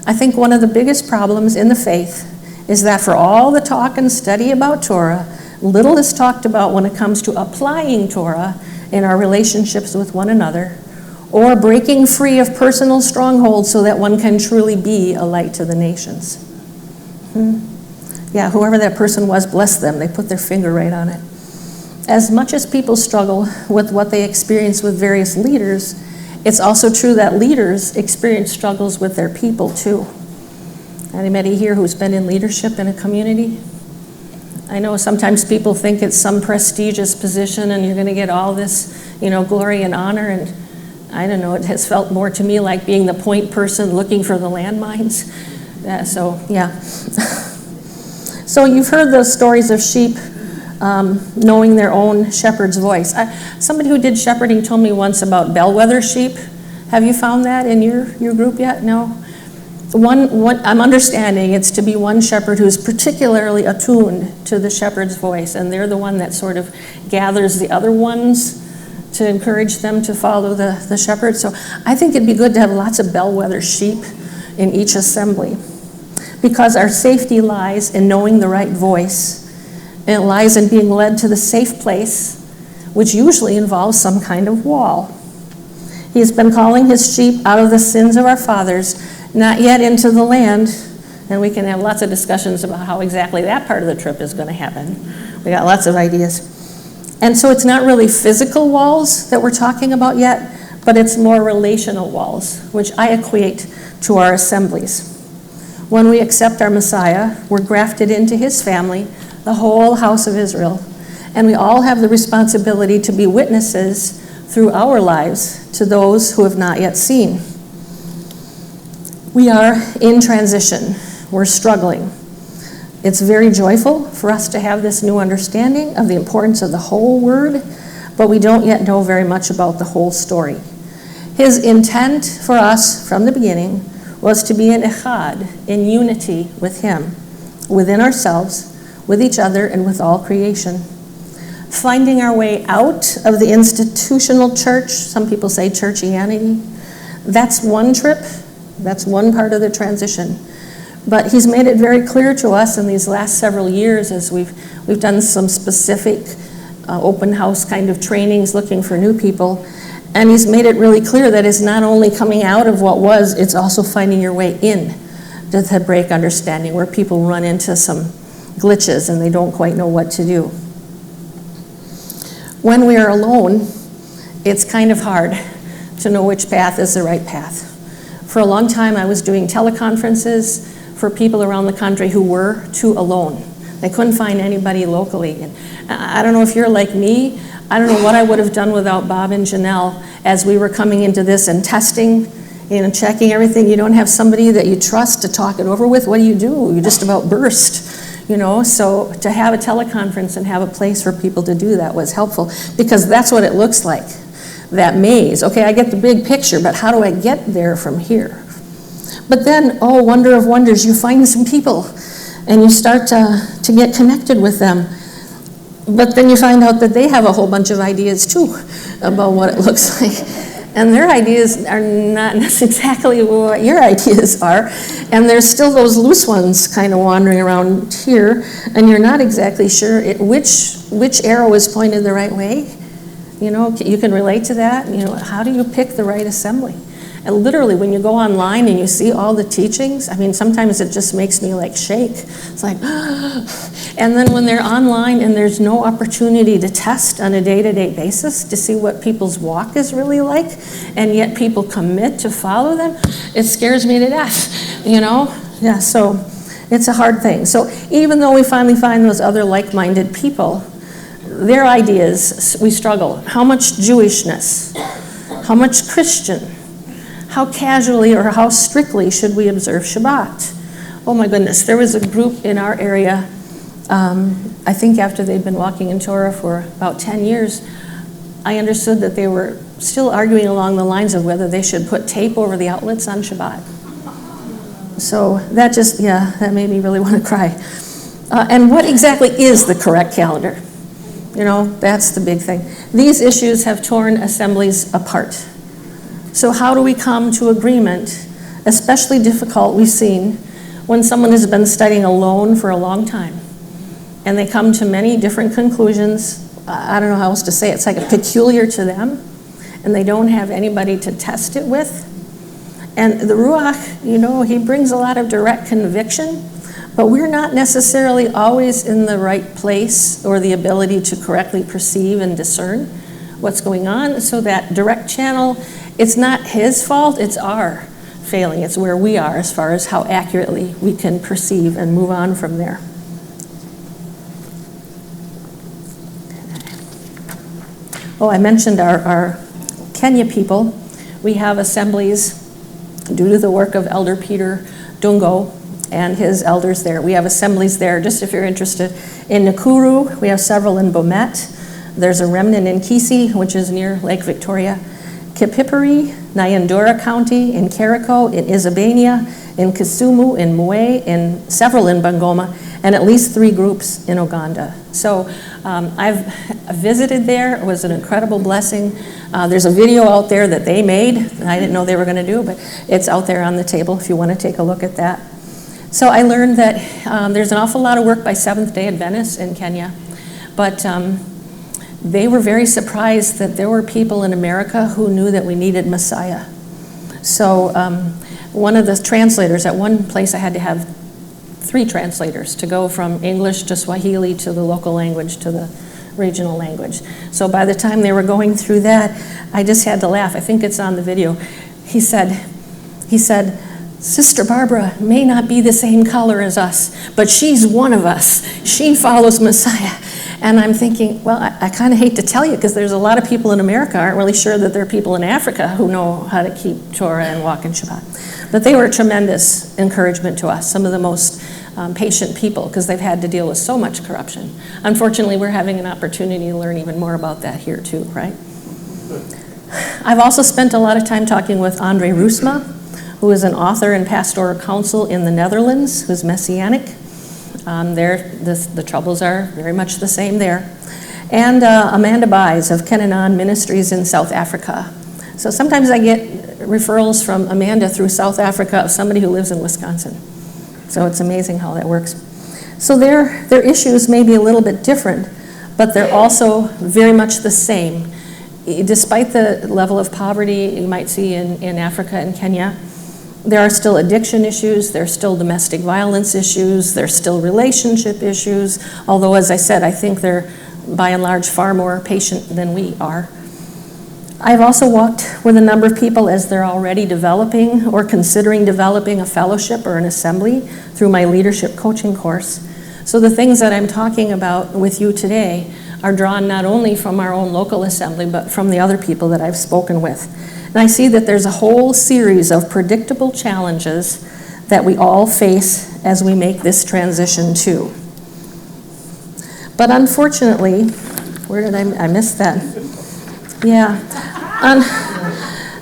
I think one of the biggest problems in the faith is that for all the talk and study about Torah, little is talked about when it comes to applying Torah in our relationships with one another, or breaking free of personal strongholds so that one can truly be a light to the nations. Yeah, whoever that person was, bless them. They put their finger right on it. As much as people struggle with what they experience with various leaders, it's also true that leaders experience struggles with their people too. Anybody here who's been in leadership in a community? I know sometimes people think it's some prestigious position and you're going to get all this, glory and honor, and I don't know, it has felt more to me like being the point person looking for the landmines. So you've heard those stories of sheep knowing their own shepherd's voice. Somebody who did shepherding told me once about bellwether sheep. Have you found that in your group yet? No? One, I'm understanding it's to be one shepherd who's particularly attuned to the shepherd's voice, and they're the one that sort of gathers the other ones to encourage them to follow the shepherd. So I think it'd be good to have lots of bellwether sheep in each assembly, because our safety lies in knowing the right voice, and it lies in being led to the safe place, which usually involves some kind of wall. He has been calling his sheep out of the sins of our fathers, not yet into the land, and we can have lots of discussions about how exactly that part of the trip is going to happen. We got lots of ideas. And so it's not really physical walls that we're talking about yet, but it's more relational walls, which I equate to our assemblies. When we accept our Messiah, we're grafted into his family, the whole house of Israel, and we all have the responsibility to be witnesses through our lives to those who have not yet seen. We are in transition. We're struggling. It's very joyful for us to have this new understanding of the importance of the whole word, but we don't yet know very much about the whole story. His intent for us from the beginning was to be in echad, in unity with him, within ourselves, with each other, and with all creation. Finding our way out of the institutional church, some people say churchianity, that's one trip. That's one part of the transition. But he's made it very clear to us in these last several years as we've done some specific open house kind of trainings looking for new people. And he's made it really clear that it's not only coming out of what was, it's also finding your way in to the Hebraic understanding, where people run into some glitches and they don't quite know what to do. When we are alone, it's kind of hard to know which path is the right path. For a long time, I was doing teleconferences for people around the country who were too alone. They couldn't find anybody locally. And I don't know if you're like me. I don't know what I would have done without Bob and Janelle as we were coming into this and testing, checking everything. You don't have somebody that you trust to talk it over with. What do? You just about burst, So to have a teleconference and have a place for people to do that was helpful, because that's what it looks like, that maze. Okay, I get the big picture, but how do I get there from here? But then, oh, wonder of wonders, you find some people and you start to get connected with them. But then you find out that they have a whole bunch of ideas too about what it looks like. And their ideas are not exactly what your ideas are. And there's still those loose ones kind of wandering around here, and you're not exactly sure which arrow is pointed the right way. You can relate to that. How do you pick the right assembly? And literally, when you go online and you see all the teachings, sometimes it just makes me shake. It's like, and then when they're online and there's no opportunity to test on a day-to-day basis to see what people's walk is really like, and yet people commit to follow them, it scares me to death, Yeah, so it's a hard thing. So even though we finally find those other like-minded people, their ideas, we struggle. How much Jewishness? How much Christian? How casually or how strictly should we observe Shabbat? Oh my goodness, there was a group in our area, I think after they'd been walking in Torah for about 10 years, I understood that they were still arguing along the lines of whether they should put tape over the outlets on Shabbat. So that made me really want to cry. And what exactly is the correct calendar? That's the big thing. These issues have torn assemblies apart. So how do we come to agreement? Especially difficult, we've seen, when someone has been studying alone for a long time, and they come to many different conclusions. I don't know how else to say it. It's like peculiar to them, and they don't have anybody to test it with. And the Ruach, he brings a lot of direct conviction, but we're not necessarily always in the right place or the ability to correctly perceive and discern what's going on. So that direct channel, it's not his fault, it's our failing. It's where we are as far as how accurately we can perceive and move on from there. Oh, I mentioned our Kenya people. We have assemblies due to the work of Elder Peter Dungo and his elders there. We have assemblies there, just if you're interested. In Nakuru, we have several in Bomet. There's a remnant in Kisi, which is near Lake Victoria. Kipipiri, Nyandura County, in Kericho, in Isebania, in Kisumu, in Mwe, in several in Bungoma, and at least 3 groups in Uganda. So I've visited there. It was an incredible blessing. There's a video out there that they made that I didn't know they were going to do, but it's out there on the table if you want to take a look at that. So I learned that there's an awful lot of work by Seventh-day Adventists in Kenya, but they were very surprised that there were people in America who knew that we needed Messiah. So one of the translators, at one place I had to have 3 translators to go from English to Swahili to the local language to the regional language. So by the time they were going through that, I just had to laugh. I think it's on the video. He said, Sister Barbara may not be the same color as us, but she's one of us. She follows Messiah. And I'm thinking, well, I kind of hate to tell you, because there's a lot of people in America aren't really sure that there are people in Africa who know how to keep Torah and walk in Shabbat. But they were a tremendous encouragement to us, some of the most patient people, because they've had to deal with so much corruption. Unfortunately, we're having an opportunity to learn even more about that here too, right? I've also spent a lot of time talking with Andre Roesma, who is an author and pastoral counsel in the Netherlands, who's Messianic. The troubles are very much the same there. And Amanda Buys of Kenanon Ministries in South Africa. So sometimes I get referrals from Amanda through South Africa of somebody who lives in Wisconsin. So it's amazing how that works. So their issues may be a little bit different, but they're also very much the same. despite the level of poverty you might see in Africa and Kenya, there are still addiction issues, there's still domestic violence issues, there's still relationship issues, although, as I said, I think they're by and large far more patient than we are. I've also walked with a number of people as they're already developing or considering developing a fellowship or an assembly through my leadership coaching course. So the things that I'm talking about with you today are drawn not only from our own local assembly, but from the other people that I've spoken with. And I see that there's a whole series of predictable challenges that we all face as we make this transition too. But unfortunately, where did I miss that? Yeah.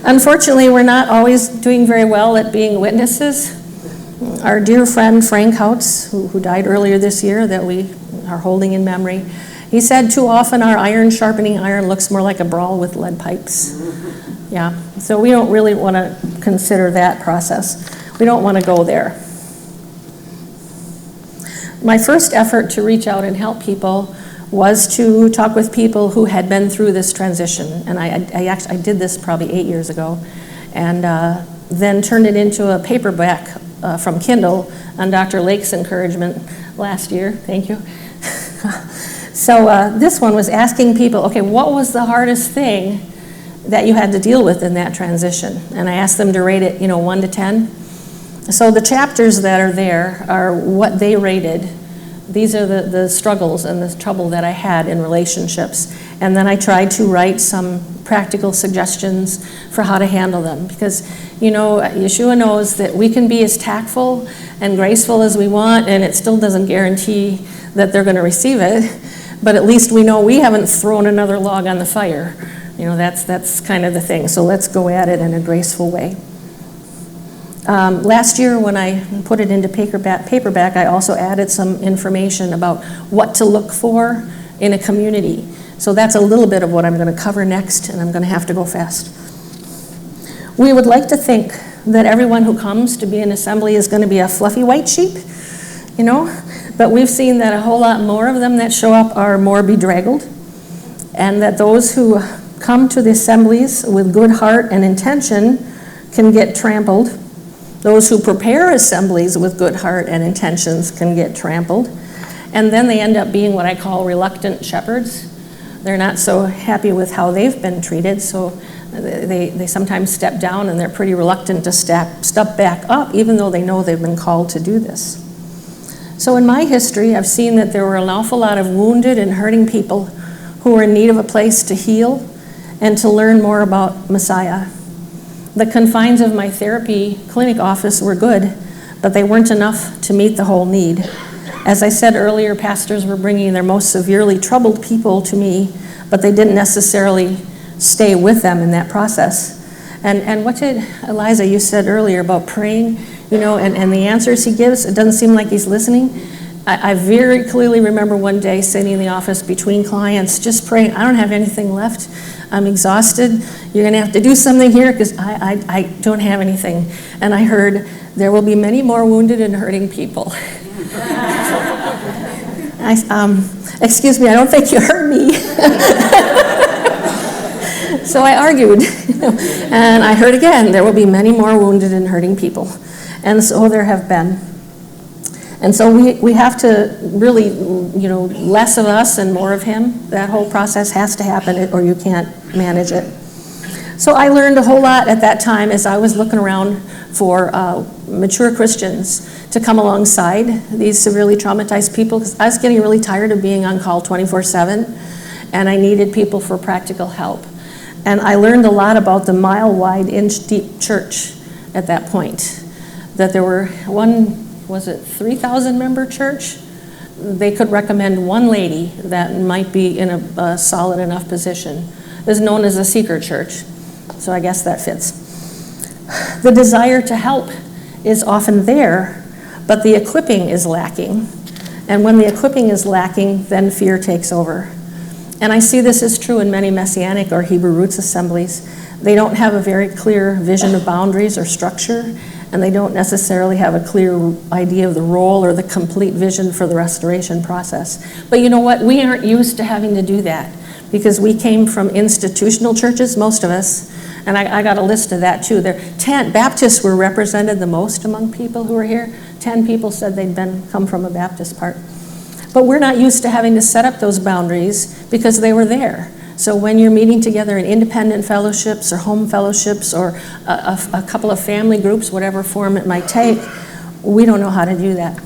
Unfortunately, we're not always doing very well at being witnesses. Our dear friend Frank Houts, who died earlier this year, that we are holding in memory, he said, too often our iron sharpening iron looks more like a brawl with lead pipes. Yeah, so we don't really want to consider that process. We don't want to go there. My first effort to reach out and help people was to talk with people who had been through this transition. And I did this probably 8 years ago, and then turned it into a paperback from Kindle on Dr. Lake's encouragement last year. Thank you. So this one was asking people, okay, what was the hardest thing that you had to deal with in that transition? And I asked them to rate it, 1 to 10. So the chapters that are there are what they rated. These are the struggles and the trouble that I had in relationships. And then I tried to write some practical suggestions for how to handle them. Because, Yeshua knows that we can be as tactful and graceful as we want, and it still doesn't guarantee that they're going to receive it. But at least we know we haven't thrown another log on the fire. That's kind of the thing. So let's go at it in a graceful way. Last year when I put it into paperback, I also added some information about what to look for in a community. So that's a little bit of what I'm going to cover next, and I'm going to have to go fast. We would like to think that everyone who comes to be an assembly is going to be a fluffy white sheep, but we've seen that a whole lot more of them that show up are more bedraggled, and that those who come to the assemblies with good heart and intention can get trampled. Those who prepare assemblies with good heart and intentions can get trampled. And then they end up being what I call reluctant shepherds. They're not so happy with how they've been treated, so they sometimes step down, and they're pretty reluctant to step back up, even though they know they've been called to do this. So in my history, I've seen that there were an awful lot of wounded and hurting people who were in need of a place to heal and to learn more about Messiah. The confines of my therapy clinic office were good, but they weren't enough to meet the whole need. As I said earlier, pastors were bringing their most severely troubled people to me, but they didn't necessarily stay with them in that process. And what did Eliza, you said earlier about praying, and the answers he gives, it doesn't seem like he's listening. I very clearly remember one day sitting in the office between clients just praying, I don't have anything left. I'm exhausted. You're going to have to do something here because I don't have anything. And I heard, there will be many more wounded and hurting people. Excuse me, I don't think you heard me. So I argued, and I heard again, there will be many more wounded and hurting people. And so there have been. And so we have to really, less of us and more of him. That whole process has to happen or you can't manage it. So I learned a whole lot at that time as I was looking around for mature Christians to come alongside these severely traumatized people, because I was getting really tired of being on call 24/7, and I needed people for practical help. And I learned a lot about the mile-wide, inch-deep church at that point. That there were 3,000 member church? They could recommend one lady that might be in a solid enough position. It was known as a seeker church, so I guess that fits. The desire to help is often there, but the equipping is lacking. And when the equipping is lacking, then fear takes over. And I see this is true in many Messianic or Hebrew roots assemblies. They don't have a very clear vision of boundaries or structure, and they don't necessarily have a clear idea of the role or the complete vision for the restoration process. But you know what? We aren't used to having to do that. because we came from institutional churches, most of us, and I got a list of that too. 10 Baptists were represented the most among people who were here. 10 people said they'd come from a Baptist part. But we're not used to having to set up those boundaries because they were there. So when you're meeting together in independent fellowships or home fellowships or a couple of family groups, whatever form it might take, we don't know how to do that.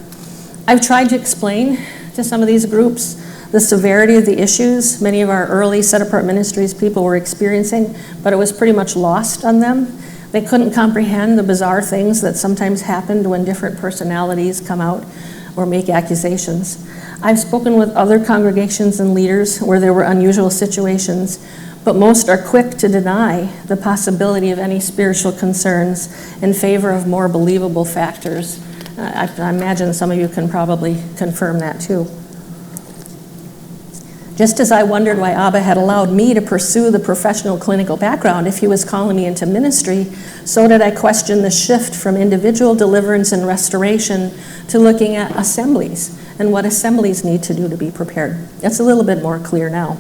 I've tried to explain to some of these groups the severity of the issues many of our early set-apart ministries people were experiencing, but it was pretty much lost on them. They couldn't comprehend the bizarre things that sometimes happened when different personalities come out or make accusations. I've spoken with other congregations and leaders where there were unusual situations, but most are quick to deny the possibility of any spiritual concerns in favor of more believable factors. I imagine some of you can probably confirm that too. Just as I wondered why Abba had allowed me to pursue the professional clinical background if he was calling me into ministry, so did I question the shift from individual deliverance and restoration to looking at assemblies and what assemblies need to do to be prepared. It's a little bit more clear now.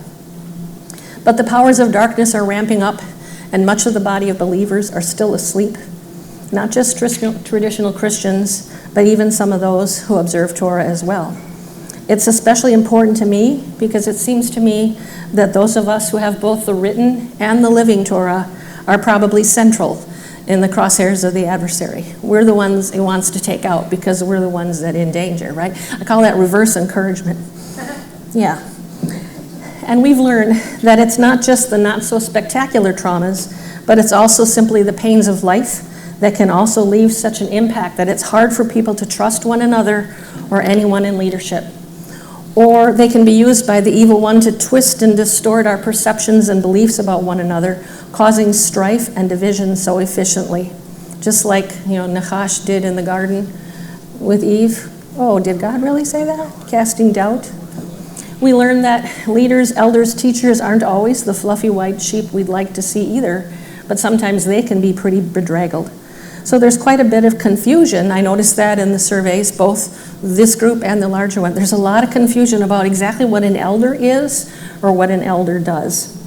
But the powers of darkness are ramping up, and much of the body of believers are still asleep. Not just traditional Christians, but even some of those who observe Torah as well. It's especially important to me because it seems to me that those of us who have both the written and the living Torah are probably central in the crosshairs of the adversary. We're the ones he wants to take out because we're the ones that are in danger, right? I call that reverse encouragement. Yeah. And we've learned that it's not just the not so spectacular traumas, but it's also simply the pains of life that can also leave such an impact that it's hard for people to trust one another or anyone in leadership. Or they can be used by the evil one to twist and distort our perceptions and beliefs about one another, causing strife and division so efficiently. Just like, Nachash did in the garden with Eve. Oh, did God really say that? Casting doubt. We learn that leaders, elders, teachers aren't always the fluffy white sheep we'd like to see either, but sometimes they can be pretty bedraggled. So there's quite a bit of confusion. I noticed that in the surveys, both this group and the larger one. There's a lot of confusion about exactly what an elder is or what an elder does.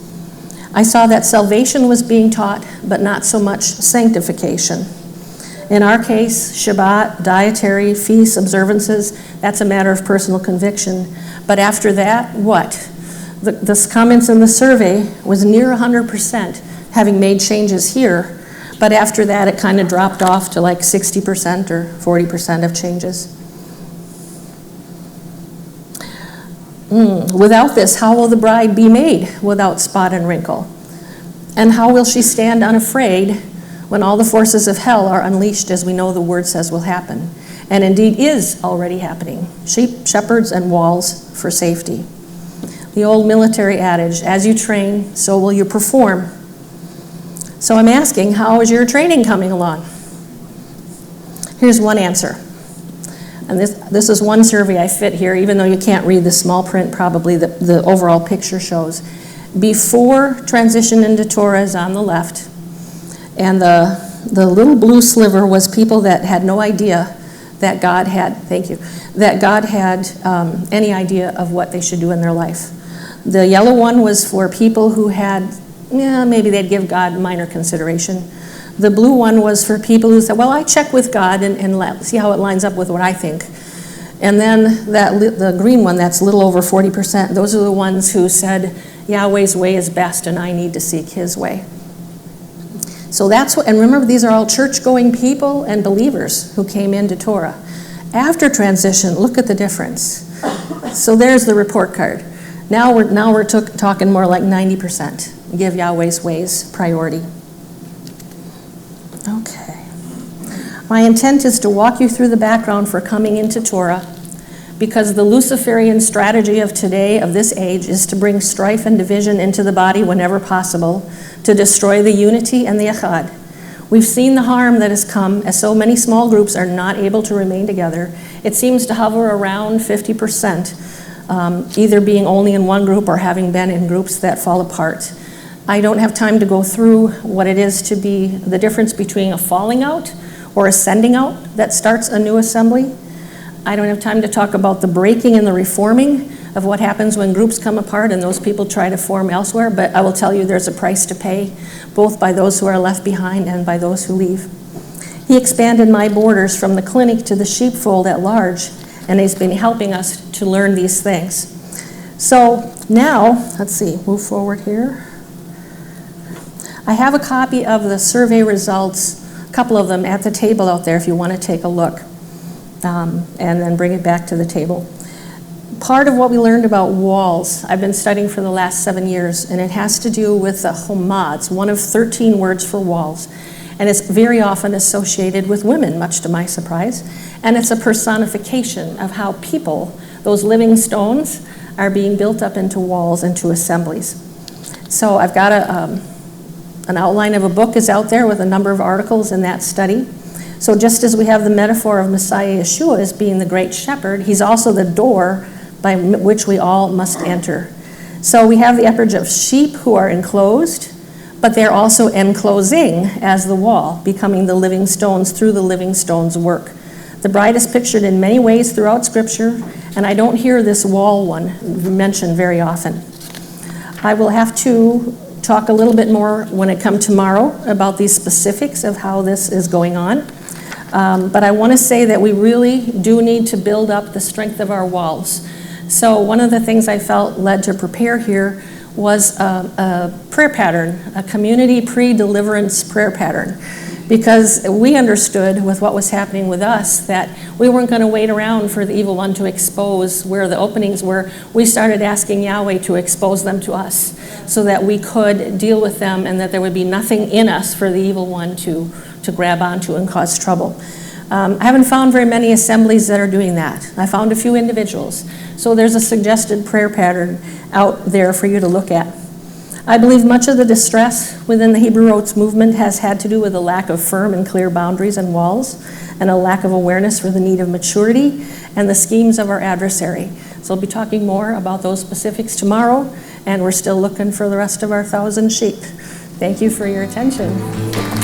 I saw that salvation was being taught, but not so much sanctification. In our case, Shabbat, dietary, feasts, observances, that's a matter of personal conviction. But after that, what? The comments in the survey was near 100% having made changes here. But after that, it kind of dropped off to like 60% or 40% of changes. Without this, how will the bride be made without spot and wrinkle? And how will she stand unafraid when all the forces of hell are unleashed, as we know the word says will happen, and indeed is already happening? Sheep, shepherds, and walls for safety. The old military adage, as you train, so will you perform. So I'm asking, how is your training coming along? Here's one answer. And this is one survey I fit here, even though you can't read the small print, probably the overall picture shows. Before transition into Torah is on the left, and the little blue sliver was people that had no idea that God had, that God had any idea of what they should do in their life. The yellow one was for people who had, maybe they'd give God minor consideration. The blue one was for people who said, well, I check with God and see how it lines up with what I think. And then the green one, that's a little over 40%, those are the ones who said, Yahweh's way is best and I need to seek his way. So that's what, and remember, these are all church-going people and believers who came into Torah. After transition, look at the difference. So there's the report card. Now we're talking more like 90%. Give Yahweh's ways priority. Okay. My intent is to walk you through the background for coming into Torah, because the Luciferian strategy of today, of this age, is to bring strife and division into the body whenever possible, to destroy the unity and the echad. We've seen the harm that has come as so many small groups are not able to remain together. It seems to hover around 50%, either being only in one group or having been in groups that fall apart. I don't have time to go through what it is to be the difference between a falling out or a sending out that starts a new assembly. I don't have time to talk about the breaking and the reforming of what happens when groups come apart and those people try to form elsewhere, but I will tell you there's a price to pay, both by those who are left behind and by those who leave. He expanded my borders from the clinic to the sheepfold at large, and he's been helping us to learn these things. So now, let's see, move forward here. I have a copy of the survey results, a couple of them at the table out there if you want to take a look, and then bring it back to the table. Part of what we learned about walls, I've been studying for the last 7 years, and it has to do with the homads, one of 13 words for walls. And it's very often associated with women, much to my surprise. And it's a personification of how people, those living stones, are being built up into walls, into assemblies. So I've got an outline of a book is out there with a number of articles in that study. So just as we have the metaphor of Messiah Yeshua as being the great shepherd, he's also the door by which we all must enter. So we have the image of sheep who are enclosed, but they're also enclosing as the wall, becoming the living stones through the living stones' work. The bride is pictured in many ways throughout Scripture, and I don't hear this wall one mentioned very often. I will have to talk a little bit more when it comes tomorrow about these specifics of how this is going on. But I want to say that we really do need to build up the strength of our walls. So one of the things I felt led to prepare here was a prayer pattern, a community pre-deliverance prayer pattern, because we understood with what was happening with us that we weren't going to wait around for the evil one to expose where the openings were. We started asking Yahweh to expose them to us so that we could deal with them and that there would be nothing in us for the evil one to grab onto and cause trouble. I haven't found very many assemblies that are doing that. I found a few individuals. So there's a suggested prayer pattern out there for you to look at. I believe much of the distress within the Hebrew Roots movement has had to do with a lack of firm and clear boundaries and walls, and a lack of awareness for the need of maturity and the schemes of our adversary. So I'll be talking more about those specifics tomorrow, and we're still looking for the rest of our 1,000 sheep. Thank you for your attention.